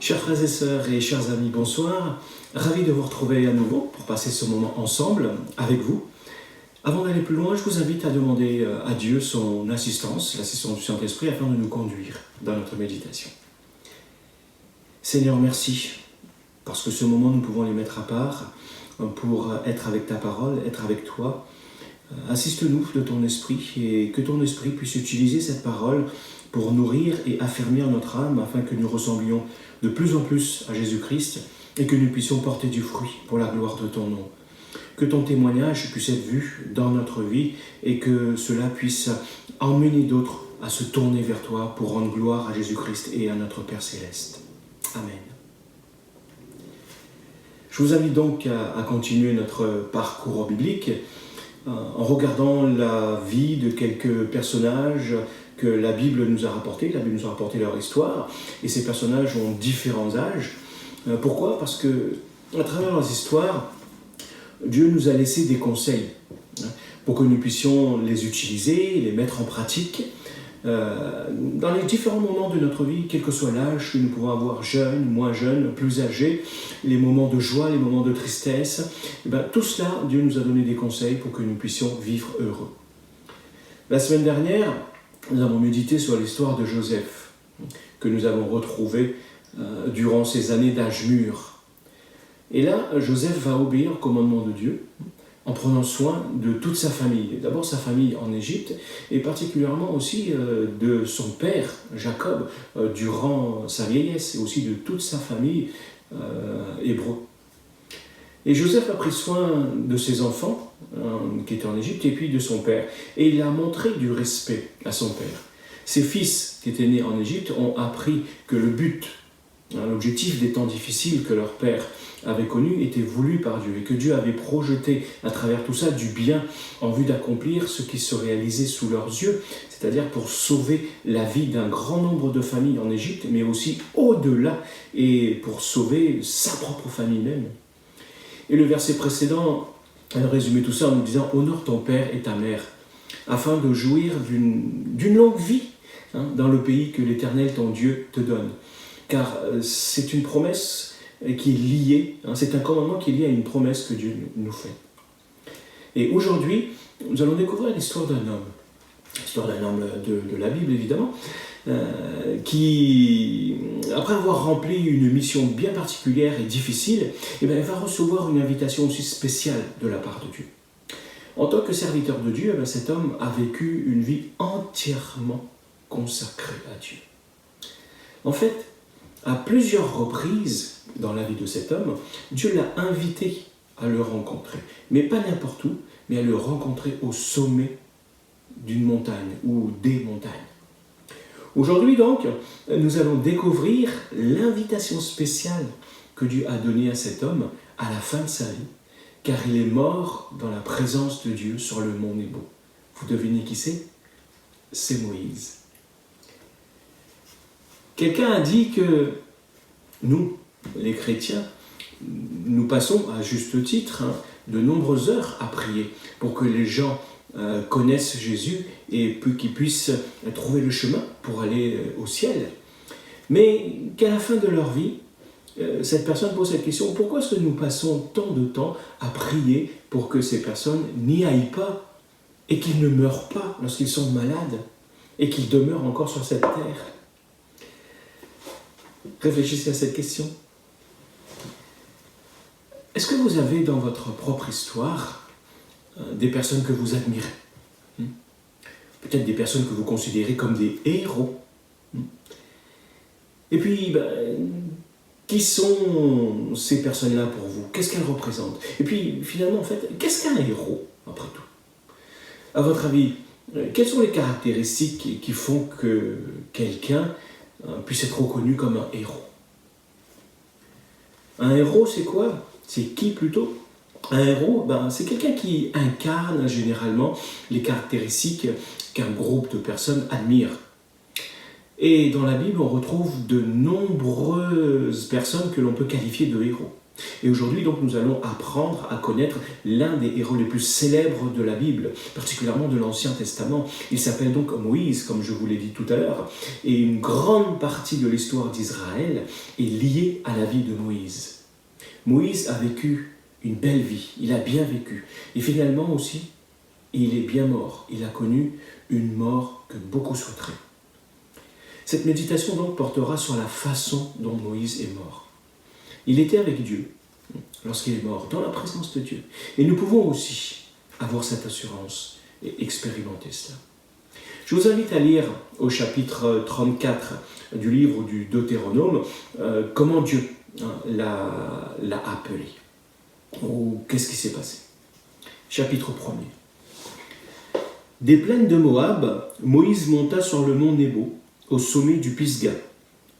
Chers frères et sœurs et chers amis, bonsoir. Ravi de vous retrouver à nouveau pour passer ce moment ensemble avec vous. Avant d'aller plus loin, je vous invite à demander à Dieu son assistance, l'assistance du Saint-Esprit, afin de nous conduire dans notre méditation. Seigneur, merci, parce que ce moment, nous pouvons les mettre à part pour être avec ta parole, être avec toi. Assiste-nous de ton esprit et que ton esprit puisse utiliser cette parole pour nourrir et affermir notre âme afin que nous ressemblions de plus en plus à Jésus-Christ et que nous puissions porter du fruit pour la gloire de ton nom. Que ton témoignage puisse être vu dans notre vie et que cela puisse emmener d'autres à se tourner vers toi pour rendre gloire à Jésus-Christ et à notre Père Céleste. Amen. Je vous invite donc à continuer notre parcours biblique en regardant la vie de quelques personnages que la Bible nous a rapportés. La Bible nous a rapporté leur histoire, et ces personnages ont différents âges. Pourquoi ? Parce que, à travers leurs histoires, Dieu nous a laissé des conseils pour que nous puissions les utiliser, les mettre en pratique dans les différents moments de notre vie, quel que soit l'âge que nous pouvons avoir, jeunes, moins jeunes, plus âgés, les moments de joie, les moments de tristesse. Tout cela, Dieu nous a donné des conseils pour que nous puissions vivre heureux. La semaine dernière, nous avons médité sur l'histoire de Joseph, que nous avons retrouvé durant ces années d'âge mûr. Et là, Joseph va obéir au commandement de Dieu en prenant soin de toute sa famille. D'abord sa famille en Égypte, et particulièrement aussi de son père, Jacob, durant sa vieillesse, et aussi de toute sa famille hébreu. Et Joseph a pris soin de ses enfants, qui étaient en Égypte, et puis de son père. Et il a montré du respect à son père. Ses fils, qui étaient nés en Égypte, ont appris que le but, l'objectif des temps difficiles que leur père avait connus était voulu par Dieu, et que Dieu avait projeté à travers tout ça du bien en vue d'accomplir ce qui se réalisait sous leurs yeux, c'est-à-dire pour sauver la vie d'un grand nombre de familles en Égypte, mais aussi au-delà, et pour sauver sa propre famille même. Et le verset précédent résumait tout ça en nous disant « Honore ton père et ta mère, afin de jouir d'une longue vie dans le pays que l'Éternel, ton Dieu, te donne. » Car c'est une promesse qui est liée, c'est un commandement qui est lié à une promesse que Dieu nous fait. Et aujourd'hui, nous allons découvrir l'histoire d'un homme de la Bible évidemment, qui, après avoir rempli une mission bien particulière et difficile, va recevoir une invitation aussi spéciale de la part de Dieu. En tant que serviteur de Dieu, cet homme a vécu une vie entièrement consacrée à Dieu. En fait, à plusieurs reprises dans la vie de cet homme, Dieu l'a invité à le rencontrer. Mais pas n'importe où, mais à le rencontrer au sommet d'une montagne ou des montagnes. Aujourd'hui donc, nous allons découvrir l'invitation spéciale que Dieu a donnée à cet homme à la fin de sa vie, car il est mort dans la présence de Dieu sur le mont Nebo. Vous devinez qui c'est ? C'est Moïse. Quelqu'un a dit que nous, les chrétiens, nous passons à juste titre de nombreuses heures à prier pour que les gens connaissent Jésus et qu'ils puissent trouver le chemin pour aller au ciel. Mais qu'à la fin de leur vie, cette personne pose cette question, pourquoi est-ce que nous passons tant de temps à prier pour que ces personnes n'y aillent pas et qu'ils ne meurent pas lorsqu'ils sont malades et qu'ils demeurent encore sur cette terre ? Réfléchissez à cette question. Est-ce que vous avez dans votre propre histoire des personnes que vous admirez ? Peut-être des personnes que vous considérez comme des héros. Et puis, qui sont ces personnes-là pour vous ? Qu'est-ce qu'elles représentent ? Et puis, finalement, en fait, qu'est-ce qu'un héros, après tout ? À votre avis, quelles sont les caractéristiques qui font que quelqu'un puisse être reconnu comme un héros ? Un héros, c'est quoi ? C'est qui plutôt ? Un héros, c'est quelqu'un qui incarne généralement les caractéristiques qu'un groupe de personnes admire. Et dans la Bible, on retrouve de nombreuses personnes que l'on peut qualifier de héros. Et aujourd'hui, donc, nous allons apprendre à connaître l'un des héros les plus célèbres de la Bible, particulièrement de l'Ancien Testament. Il s'appelle donc Moïse, comme je vous l'ai dit tout à l'heure, et une grande partie de l'histoire d'Israël est liée à la vie de Moïse. Moïse a vécu une belle vie, il a bien vécu, et finalement aussi, il est bien mort. Il a connu une mort que beaucoup souhaiteraient. Cette méditation donc portera sur la façon dont Moïse est mort. Il était avec Dieu lorsqu'il est mort, dans la présence de Dieu. Et nous pouvons aussi avoir cette assurance et expérimenter cela. Je vous invite à lire au chapitre 34 du livre du Deutéronome comment Dieu l'a appelé. Ou qu'est-ce qui s'est passé. Chapitre 1er. Des plaines de Moab, Moïse monta sur le mont Nebo, au sommet du Pisga,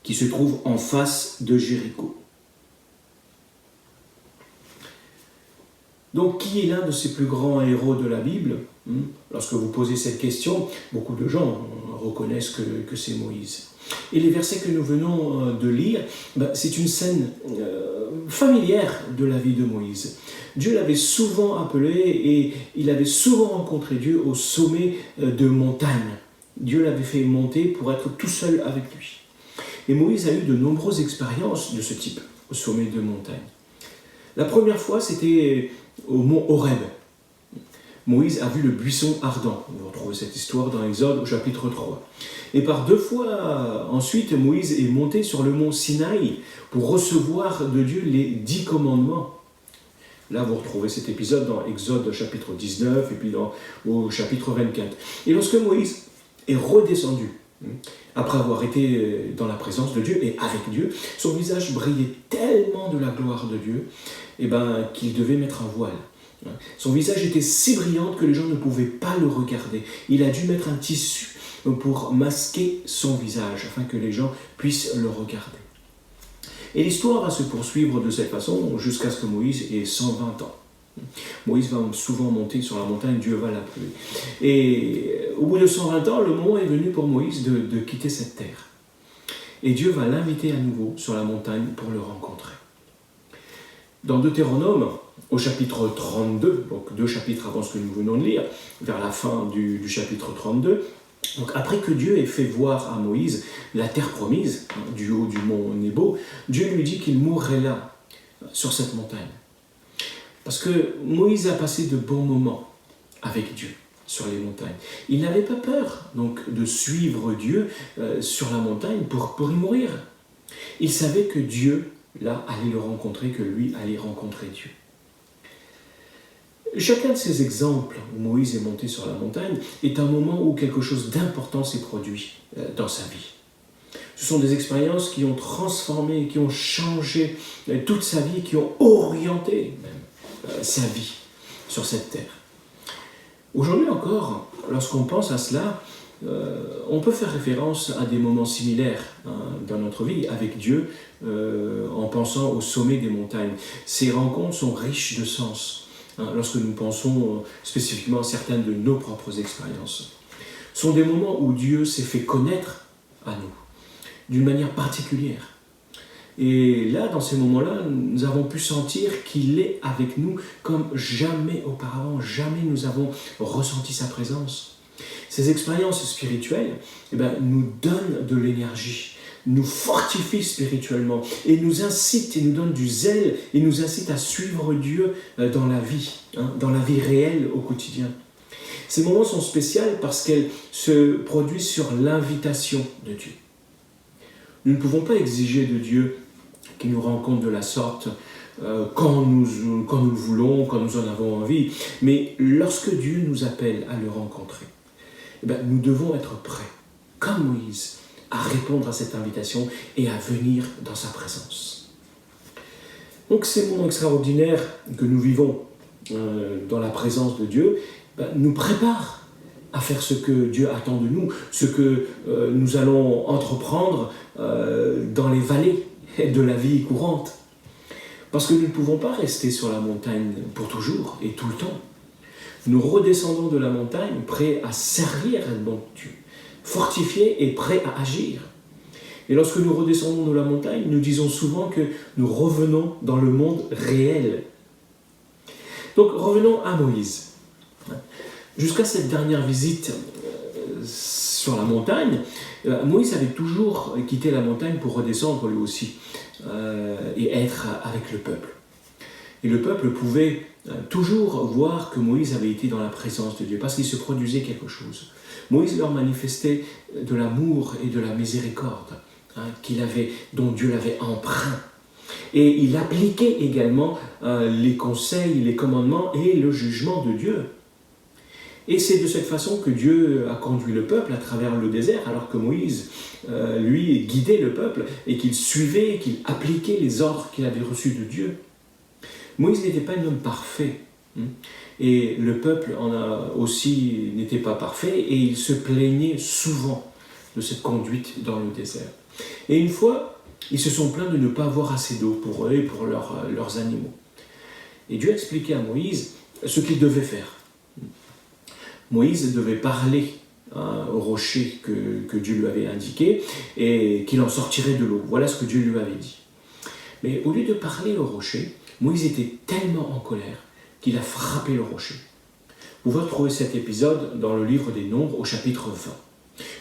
qui se trouve en face de Jéricho. Donc, qui est l'un de ces plus grands héros de la Bible ? Lorsque vous posez cette question, beaucoup de gens reconnaissent que c'est Moïse. Et les versets que nous venons de lire, c'est une scène familière de la vie de Moïse. Dieu l'avait souvent appelé et il avait souvent rencontré Dieu au sommet de montagnes. Dieu l'avait fait monter pour être tout seul avec lui. Et Moïse a eu de nombreuses expériences de ce type, au sommet de montagnes. La première fois, c'était au mont Horeb. Moïse a vu le buisson ardent. Vous retrouvez cette histoire dans Exode au chapitre 3. Et par 2 fois ensuite, Moïse est monté sur le mont Sinaï pour recevoir de Dieu les 10 commandements. Là, vous retrouvez cet épisode dans Exode chapitre 19 et puis au chapitre 24. Et lorsque Moïse est redescendu, après avoir été dans la présence de Dieu et avec Dieu, son visage brillait tellement de la gloire de Dieu qu'il devait mettre un voile. Son visage était si brillant que les gens ne pouvaient pas le regarder. Il a dû mettre un tissu pour masquer son visage, afin que les gens puissent le regarder. Et l'histoire va se poursuivre de cette façon jusqu'à ce que Moïse ait 120 ans. Moïse va souvent monter sur la montagne, Dieu va l'appeler. Et au bout de 120 ans, le moment est venu pour Moïse de quitter cette terre. Et Dieu va l'inviter à nouveau sur la montagne pour le rencontrer. Dans Deutéronome, au chapitre 32, donc 2 chapitres avant ce que nous venons de lire, vers la fin du chapitre 32, donc après que Dieu ait fait voir à Moïse la terre promise, du haut du mont Nebo, Dieu lui dit qu'il mourrait là, sur cette montagne. Parce que Moïse a passé de bons moments avec Dieu sur les montagnes. Il n'avait pas peur donc de suivre Dieu sur la montagne pour y mourir. Il savait que Dieu, là, allait le rencontrer, que lui allait rencontrer Dieu. Chacun de ces exemples où Moïse est monté sur la montagne est un moment où quelque chose d'important s'est produit dans sa vie. Ce sont des expériences qui ont transformé, qui ont changé toute sa vie, qui ont orienté même sa vie sur cette terre. Aujourd'hui encore, lorsqu'on pense à cela, on peut faire référence à des moments similaires dans notre vie avec Dieu en pensant au sommet des montagnes. Ces rencontres sont riches de sens lorsque nous pensons spécifiquement à certaines de nos propres expériences. Ce sont des moments où Dieu s'est fait connaître à nous d'une manière particulière. Et là, dans ces moments-là, nous avons pu sentir qu'il est avec nous comme jamais auparavant, jamais nous avons ressenti sa présence. Ces expériences spirituelles nous donnent de l'énergie, nous fortifient spirituellement et nous incitent et nous donnent du zèle et nous incitent à suivre Dieu dans la vie réelle au quotidien. Ces moments sont spéciaux parce qu'elles se produisent sur l'invitation de Dieu. Nous ne pouvons pas exiger de Dieu qu'il nous rencontre de la sorte quand nous le voulons, quand nous en avons envie, mais lorsque Dieu nous appelle à le rencontrer, nous devons être prêts, comme Moïse, à répondre à cette invitation et à venir dans sa présence. Donc ces moments extraordinaires que nous vivons dans la présence de Dieu nous préparent à faire ce que Dieu attend de nous, ce que nous allons entreprendre dans les vallées de la vie courante. Parce que nous ne pouvons pas rester sur la montagne pour toujours et tout le temps. Nous redescendons de la montagne prêts à servir donc Dieu, fortifiés et prêts à agir. Et lorsque nous redescendons de la montagne, nous disons souvent que nous revenons dans le monde réel. Donc revenons à Moïse. Jusqu'à cette dernière visite sur la montagne, Moïse avait toujours quitté la montagne pour redescendre lui aussi et être avec le peuple. Et le peuple pouvait toujours voir que Moïse avait été dans la présence de Dieu parce qu'il se produisait quelque chose. Moïse leur manifestait de l'amour et de la miséricorde dont Dieu l'avait empreint. Et il appliquait également les conseils, les commandements et le jugement de Dieu. Et c'est de cette façon que Dieu a conduit le peuple à travers le désert, alors que Moïse, lui, guidait le peuple et qu'il suivait, qu'il appliquait les ordres qu'il avait reçus de Dieu. Moïse n'était pas un homme parfait. Et le peuple aussi n'était pas parfait et il se plaignait souvent de cette conduite dans le désert. Et une fois, ils se sont plaints de ne pas avoir assez d'eau pour eux et pour leurs animaux. Et Dieu a expliqué à Moïse ce qu'il devait faire. Moïse devait parler au rocher que Dieu lui avait indiqué et qu'il en sortirait de l'eau. Voilà ce que Dieu lui avait dit. Mais au lieu de parler au rocher, Moïse était tellement en colère qu'il a frappé le rocher. Vous pouvez retrouver cet épisode dans le livre des Nombres au chapitre 20.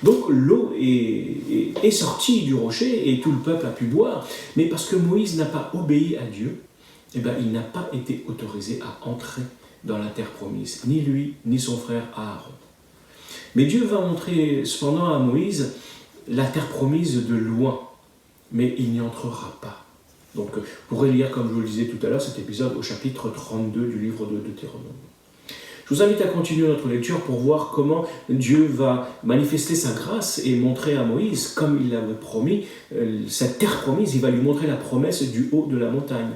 Donc l'eau est sortie du rocher et tout le peuple a pu boire, mais parce que Moïse n'a pas obéi à Dieu, il n'a pas été autorisé à entrer dans la terre promise, ni lui, ni son frère Aaron. Mais Dieu va montrer cependant à Moïse la terre promise de loin, mais il n'y entrera pas. Donc, vous pourrez lire, comme je vous le disais tout à l'heure, cet épisode au chapitre 32 du livre de Deutéronome. Je vous invite à continuer notre lecture pour voir comment Dieu va manifester sa grâce et montrer à Moïse, comme il l'avait promis, cette terre promise, il va lui montrer la promesse du haut de la montagne.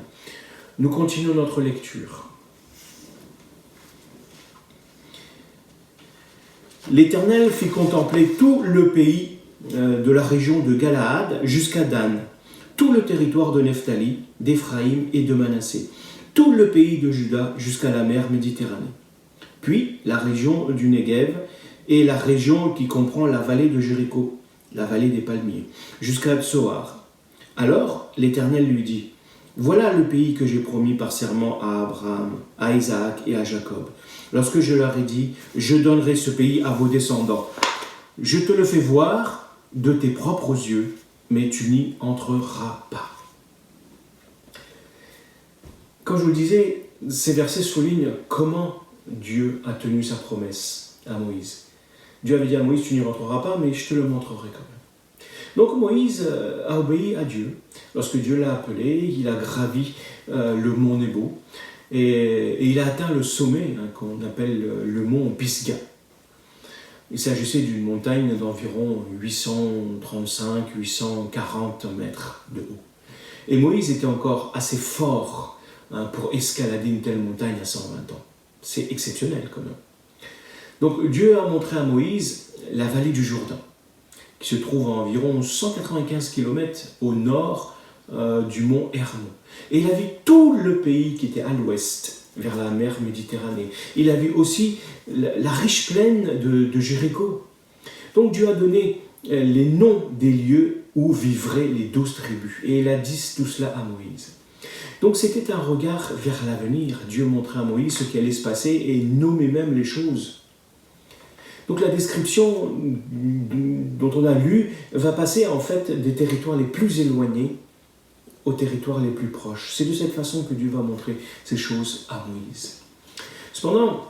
Nous continuons notre lecture. L'Éternel fit contempler tout le pays de la région de Galaad jusqu'à Dan, tout le territoire de Nephtali, d'Éphraïm et de Manassé, tout le pays de Juda jusqu'à la mer Méditerranée. Puis la région du Negev et la région qui comprend la vallée de Jéricho, la vallée des palmiers, jusqu'à Tsoar. Alors l'Éternel lui dit, « Voilà le pays que j'ai promis par serment à Abraham, à Isaac et à Jacob. Lorsque je leur ai dit, je donnerai ce pays à vos descendants. Je te le fais voir de tes propres yeux, mais tu n'y entreras pas. » Comme je vous le disais, ces versets soulignent comment Dieu a tenu sa promesse à Moïse. Dieu avait dit à Moïse, tu n'y rentreras pas, mais je te le montrerai quand même. Donc Moïse a obéi à Dieu. Lorsque Dieu l'a appelé, il a gravi le mont Nebo et il a atteint le sommet qu'on appelle le mont Pisga. Il s'agissait d'une montagne d'environ 835-840 mètres de haut. Et Moïse était encore assez fort pour escalader une telle montagne à 120 ans. C'est exceptionnel quand même. Donc Dieu a montré à Moïse la vallée du Jourdain, qui se trouve à environ 195 km au nord du mont Hermon. Et il a vu tout le pays qui était à l'ouest, vers la mer Méditerranée. Il a vu aussi la riche plaine de Jéricho. Donc Dieu a donné les noms des lieux où vivraient les 12 tribus. Et il a dit tout cela à Moïse. Donc c'était un regard vers l'avenir. Dieu montrait à Moïse ce qui allait se passer et nommait même les choses. Donc la description dont on a lu va passer en fait des territoires les plus éloignés aux territoires les plus proches. C'est de cette façon que Dieu va montrer ces choses à Moïse. Cependant,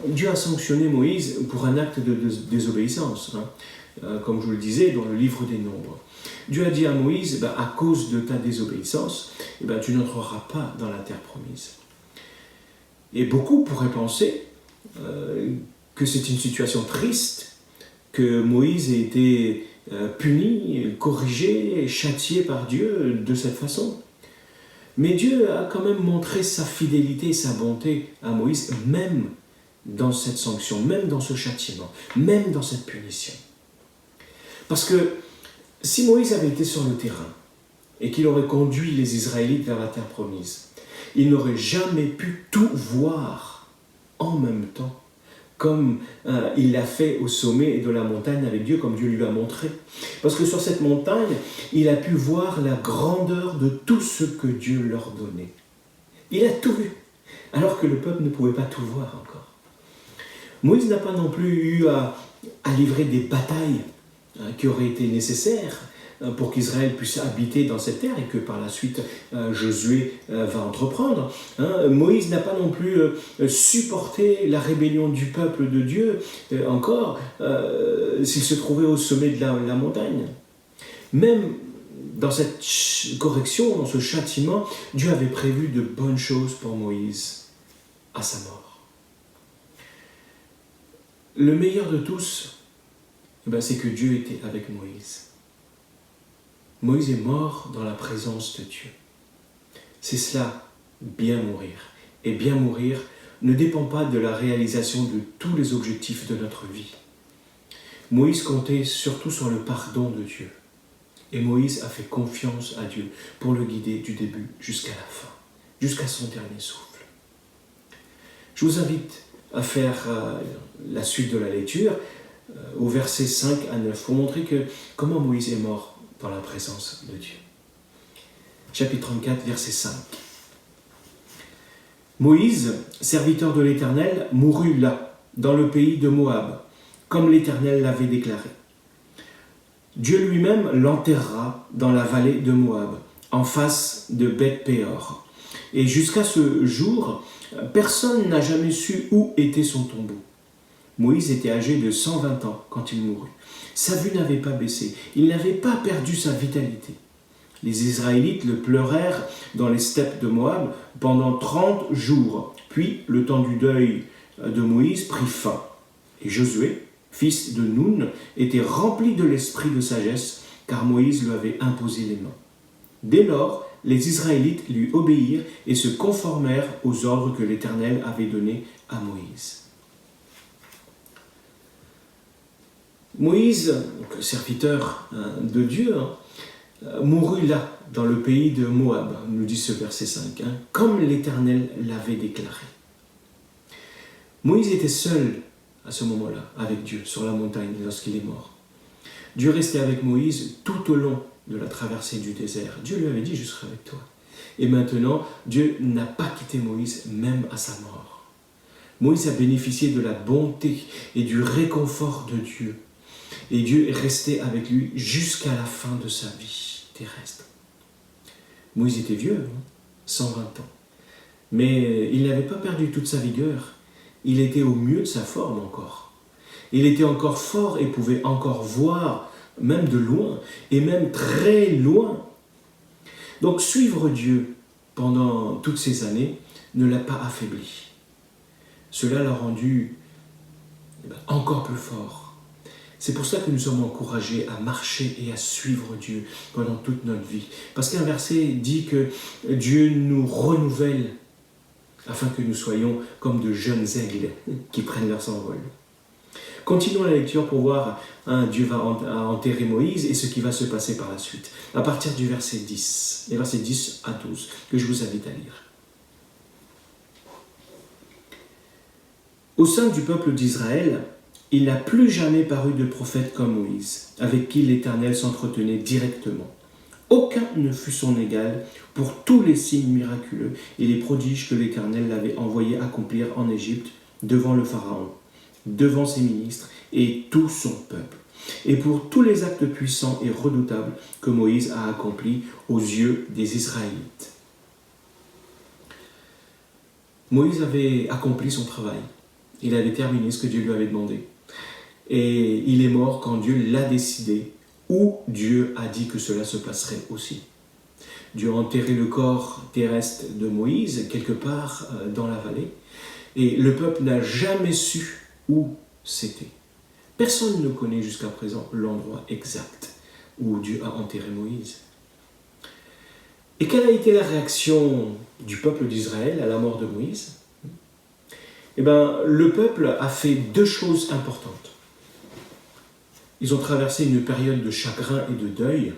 Dieu a sanctionné Moïse pour un acte de désobéissance, comme je vous le disais dans le livre des Nombres. Dieu a dit à Moïse, à cause de ta désobéissance, tu n'entreras pas dans la terre promise. Et beaucoup pourraient penser que c'est une situation triste, que Moïse ait été puni, corrigé, châtié par Dieu de cette façon. Mais Dieu a quand même montré sa fidélité et sa bonté à Moïse, même dans cette sanction, même dans ce châtiment, même dans cette punition. Parce que si Moïse avait été sur le terrain et qu'il aurait conduit les Israélites vers la terre promise, il n'aurait jamais pu tout voir en même temps, comme il l'a fait au sommet de la montagne avec Dieu, comme Dieu lui a montré. Parce que sur cette montagne, il a pu voir la grandeur de tout ce que Dieu leur donnait. Il a tout vu, alors que le peuple ne pouvait pas tout voir encore. Moïse n'a pas non plus eu à livrer des batailles qui auraient été nécessaires pour qu'Israël puisse habiter dans cette terre et que par la suite Josué va entreprendre. Moïse n'a pas non plus supporté la rébellion du peuple de Dieu encore s'il se trouvait au sommet de la montagne. Même dans cette correction, dans ce châtiment, Dieu avait prévu de bonnes choses pour Moïse à sa mort. Le meilleur de tous, c'est que Dieu était avec Moïse. Moïse est mort dans la présence de Dieu. C'est cela, bien mourir. Et bien mourir ne dépend pas de la réalisation de tous les objectifs de notre vie. Moïse comptait surtout sur le pardon de Dieu. Et Moïse a fait confiance à Dieu pour le guider du début jusqu'à la fin, jusqu'à son dernier souffle. Je vous invite à faire la suite de la lecture au verset 5 à 9 pour montrer comment Moïse est mort dans la présence de Dieu. Chapitre 34, verset 5. Moïse, serviteur de l'Éternel, mourut là, dans le pays de Moab, comme l'Éternel l'avait déclaré. Dieu lui-même l'enterra dans la vallée de Moab, en face de Beth-Péor. Et jusqu'à ce jour, personne n'a jamais su où était son tombeau. Moïse était âgé de 120 ans quand il mourut. Sa vue n'avait pas baissé, il n'avait pas perdu sa vitalité. Les Israélites le pleurèrent dans les steppes de Moab pendant 30 jours. Puis le temps du deuil de Moïse prit fin. Et Josué, fils de Nun, était rempli de l'esprit de sagesse, car Moïse lui avait imposé les mains. Dès lors, les Israélites lui obéirent et se conformèrent aux ordres que l'Éternel avait donnés à Moïse. Moïse, serviteur de Dieu, mourut là, dans le pays de Moab, nous dit ce verset 5, comme l'Éternel l'avait déclaré. Moïse était seul à ce moment-là, avec Dieu, sur la montagne, lorsqu'il est mort. Dieu restait avec Moïse tout au long de la traversée du désert. Dieu lui avait dit « Je serai avec toi ». Et maintenant, Dieu n'a pas quitté Moïse, même à sa mort. Moïse a bénéficié de la bonté et du réconfort de Dieu. Et Dieu est resté avec lui jusqu'à la fin de sa vie terrestre. Moïse était vieux, 120 ans. Mais il n'avait pas perdu toute sa vigueur. Il était au mieux de sa forme encore. Il était encore fort et pouvait encore voir, même de loin, et même très loin. Donc suivre Dieu pendant toutes ces années ne l'a pas affaibli. Cela l'a rendu encore plus fort. C'est pour ça que nous sommes encouragés à marcher et à suivre Dieu pendant toute notre vie. Parce qu'un verset dit que Dieu nous renouvelle afin que nous soyons comme de jeunes aigles qui prennent leur envol. Continuons la lecture pour voir Dieu va enterrer Moïse et ce qui va se passer par la suite. À partir du verset 10, les versets 10 à 12, que je vous invite à lire. Au sein du peuple d'Israël, il n'a plus jamais paru de prophète comme Moïse, avec qui l'Éternel s'entretenait directement. Aucun ne fut son égal pour tous les signes miraculeux et les prodiges que l'Éternel l'avait envoyé accomplir en Égypte devant le Pharaon, devant ses ministres et tout son peuple, et pour tous les actes puissants et redoutables que Moïse a accomplis aux yeux des Israélites. Moïse avait accompli son travail. Il avait terminé ce que Dieu lui avait demandé. Et il est mort quand Dieu l'a décidé, ou Dieu a dit que cela se passerait aussi. Dieu a enterré le corps terrestre de Moïse quelque part dans la vallée, et le peuple n'a jamais su où c'était. Personne ne connaît jusqu'à présent l'endroit exact où Dieu a enterré Moïse. Et quelle a été la réaction du peuple d'Israël à la mort de Moïse ? Le peuple a fait deux choses importantes. Ils ont traversé une période de chagrin et de deuil.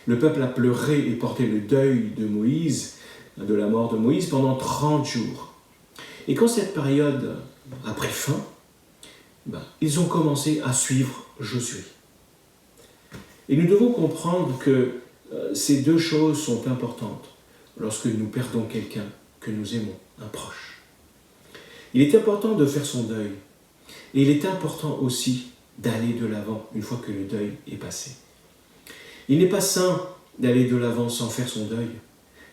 Le peuple a pleuré et porté le deuil de Moïse, de la mort de Moïse, pendant 30 jours. Et quand cette période a pris fin, ils ont commencé à suivre Josué. Et nous devons comprendre que ces deux choses sont importantes lorsque nous perdons quelqu'un que nous aimons, un proche. Il est important de faire son deuil. Et il est important aussi d'aller de l'avant une fois que le deuil est passé. Il n'est pas sain d'aller de l'avant sans faire son deuil.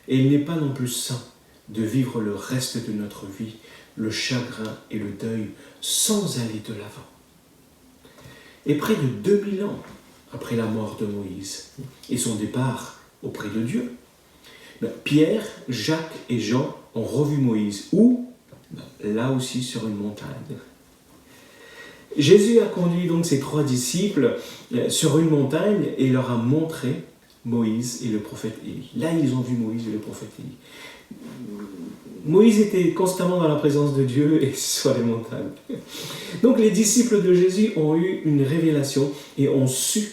Et il n'est pas non plus sain de vivre le reste de notre vie, le chagrin et le deuil, sans aller de l'avant. Et près de 2000 ans après la mort de Moïse et son départ auprès de Dieu, Pierre, Jacques et Jean ont revu Moïse. Où ? Là aussi sur une montagne. Jésus a conduit donc ses 3 disciples sur une montagne et leur a montré Moïse et le prophète Élie. Là, ils ont vu Moïse et le prophète Élie. Moïse était constamment dans la présence de Dieu et sur les montagnes. Donc les disciples de Jésus ont eu une révélation et ont su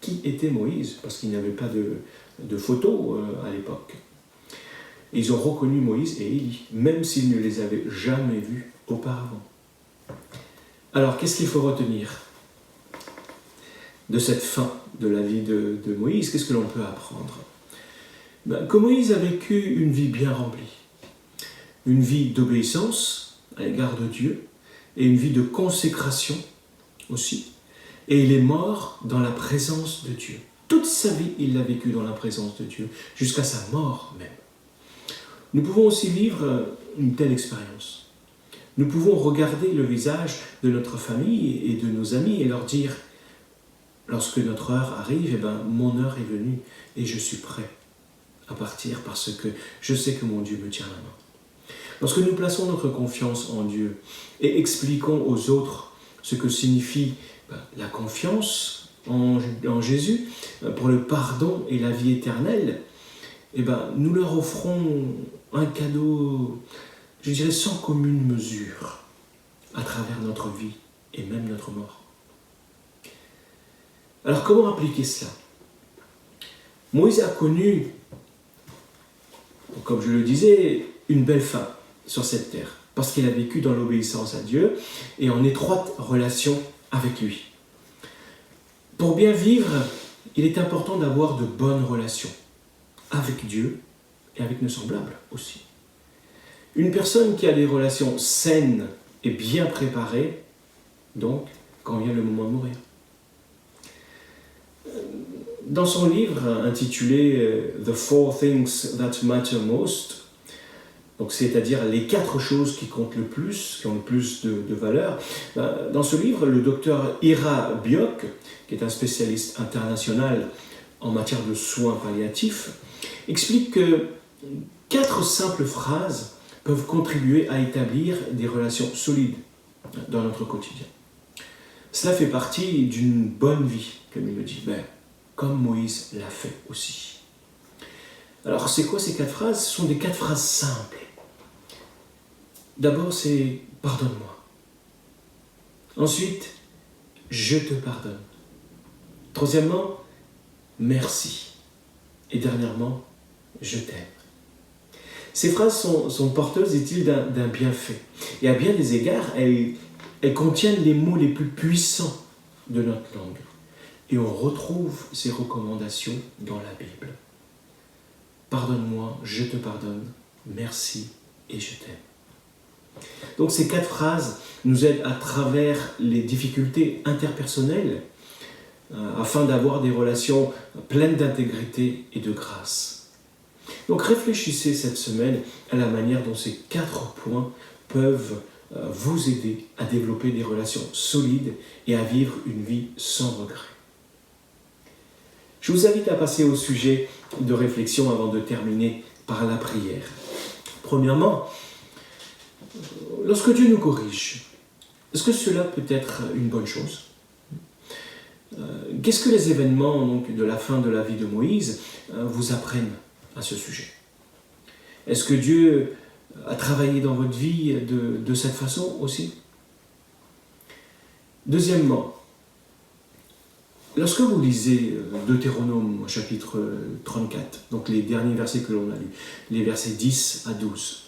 qui était Moïse, parce qu'il n'y avait pas de photos à l'époque. Ils ont reconnu Moïse et Élie, même s'ils ne les avaient jamais vus auparavant. Alors, qu'est-ce qu'il faut retenir de cette fin de la vie de Moïse? Qu'est-ce que l'on peut apprendre? Que Moïse a vécu une vie bien remplie. Une vie d'obéissance à l'égard de Dieu et une vie de consécration aussi. Et il est mort dans la présence de Dieu. Toute sa vie, il l'a vécu dans la présence de Dieu, jusqu'à sa mort même. Nous pouvons aussi vivre une telle expérience. Nous pouvons regarder le visage de notre famille et de nos amis et leur dire, lorsque notre heure arrive, mon heure est venue et je suis prêt à partir parce que je sais que mon Dieu me tient la main. Lorsque nous plaçons notre confiance en Dieu et expliquons aux autres ce que signifie la confiance en Jésus pour le pardon et la vie éternelle, nous leur offrons un cadeau, je dirais, sans commune mesure à travers notre vie et même notre mort. Alors comment appliquer cela? Moïse a connu, comme je le disais, une belle fin sur cette terre, parce qu'il a vécu dans l'obéissance à Dieu et en étroite relation avec lui. Pour bien vivre, il est important d'avoir de bonnes relations avec Dieu et avec nos semblables aussi. Une personne qui a des relations saines et bien préparées, donc, quand vient le moment de mourir. Dans son livre intitulé « The Four Things That Matter Most », donc c'est-à-dire les 4 choses qui comptent le plus, qui ont le plus de valeur, dans ce livre, le docteur Ira Byock, qui est un spécialiste international en matière de soins palliatifs, explique que 4 simples phrases peuvent contribuer à établir des relations solides dans notre quotidien. Cela fait partie d'une bonne vie, comme il le dit, comme Moïse l'a fait aussi. Alors, c'est quoi ces 4 phrases? Ce sont des 4 phrases simples. D'abord, c'est « pardonne-moi ». Ensuite, « je te pardonne ». Troisièmement, « merci ». Et dernièrement, « je t'aime ». Ces phrases sont porteuses, dit-il, d'un bienfait. Et à bien des égards, elles contiennent les mots les plus puissants de notre langue. Et on retrouve ces recommandations dans la Bible. Pardonne-moi, je te pardonne, merci et je t'aime. Donc ces 4 phrases nous aident à travers les difficultés interpersonnelles afin d'avoir des relations pleines d'intégrité et de grâce. Donc réfléchissez cette semaine à la manière dont ces 4 points peuvent vous aider à développer des relations solides et à vivre une vie sans regret. Je vous invite à passer au sujet de réflexion avant de terminer par la prière. Premièrement, lorsque Dieu nous corrige, est-ce que cela peut être une bonne chose? Qu'est-ce que les événements donc, de la fin de la vie de Moïse vous apprennent à ce sujet? Est-ce que Dieu a travaillé dans votre vie de cette façon aussi? Deuxièmement, lorsque vous lisez Deutéronome chapitre 34, donc les derniers versets que l'on a lus, les versets 10 à 12,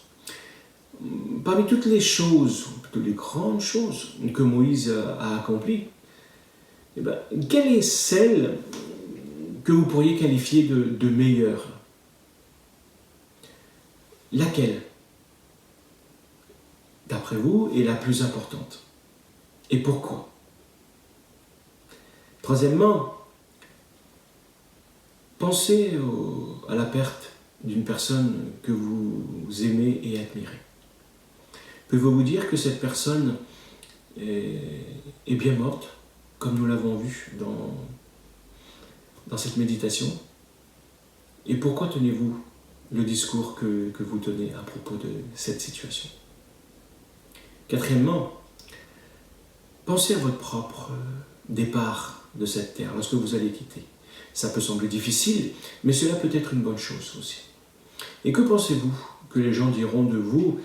parmi toutes les choses, toutes les grandes choses que Moïse a accomplies, eh bien, quelle est celle que vous pourriez qualifier de meilleure? Laquelle, d'après vous, est la plus importante? Et pourquoi? Troisièmement, pensez à la perte d'une personne que vous aimez et admirez. Pouvez-vous vous dire que cette personne est bien morte, comme nous l'avons vu dans cette méditation? Et pourquoi tenez-vous le discours que vous tenez à propos de cette situation? Quatrièmement, pensez à votre propre départ de cette terre, lorsque vous allez quitter. Ça peut sembler difficile, mais cela peut être une bonne chose aussi. Et que pensez-vous que les gens diront de vous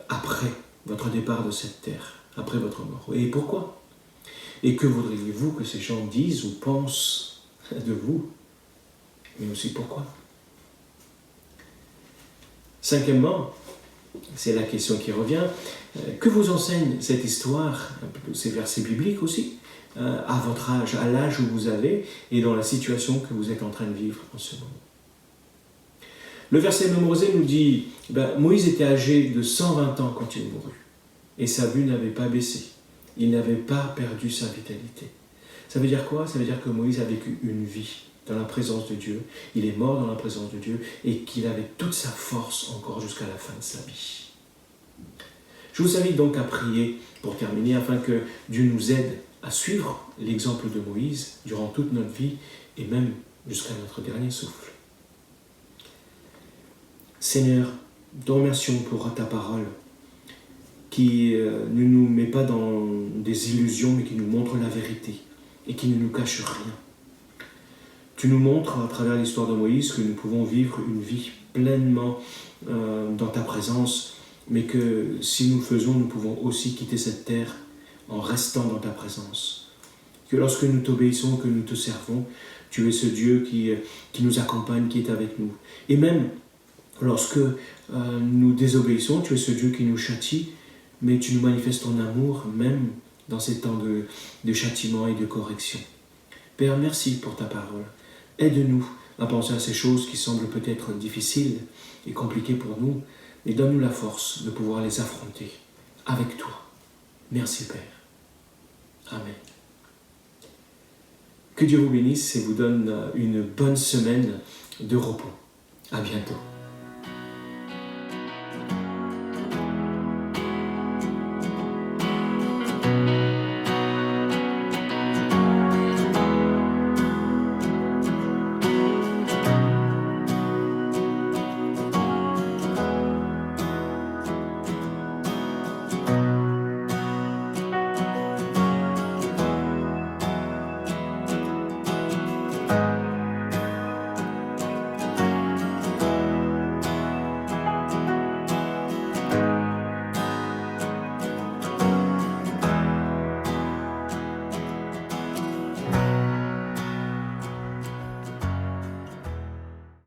après votre départ de cette terre, après votre mort? Et pourquoi? Et que voudriez-vous que ces gens disent ou pensent de vous? Mais aussi pourquoi? Cinquièmement, c'est la question qui revient, que vous enseigne cette histoire, ces versets bibliques aussi, à votre âge, à l'âge où vous avez et dans la situation que vous êtes en train de vivre en ce moment? Le verset mémorisé nous dit, Moïse était âgé de 120 ans quand il mourut, et sa vue n'avait pas baissé. Il n'avait pas perdu sa vitalité. Ça veut dire quoi? Ça veut dire que Moïse a vécu une vie dans la présence de Dieu, il est mort dans la présence de Dieu, et qu'il avait toute sa force encore jusqu'à la fin de sa vie. Je vous invite donc à prier pour terminer, afin que Dieu nous aide à suivre l'exemple de Moïse durant toute notre vie, et même jusqu'à notre dernier souffle. Seigneur, nous te remercions pour ta parole qui ne nous met pas dans des illusions, mais qui nous montre la vérité et qui ne nous cache rien. Tu nous montres à travers l'histoire de Moïse que nous pouvons vivre une vie pleinement dans ta présence, mais que si nous le faisons, nous pouvons aussi quitter cette terre en restant dans ta présence. Que lorsque nous t'obéissons, que nous te servons, tu es ce Dieu qui nous accompagne, qui est avec nous. Et même lorsque nous désobéissons, tu es ce Dieu qui nous châtie, mais tu nous manifestes ton amour même dans ces temps de châtiment et de correction. Père, merci pour ta parole. Aide-nous à penser à ces choses qui semblent peut-être difficiles et compliquées pour nous, mais donne-nous la force de pouvoir les affronter avec toi. Merci Père. Amen. Que Dieu vous bénisse et vous donne une bonne semaine de repos. À bientôt.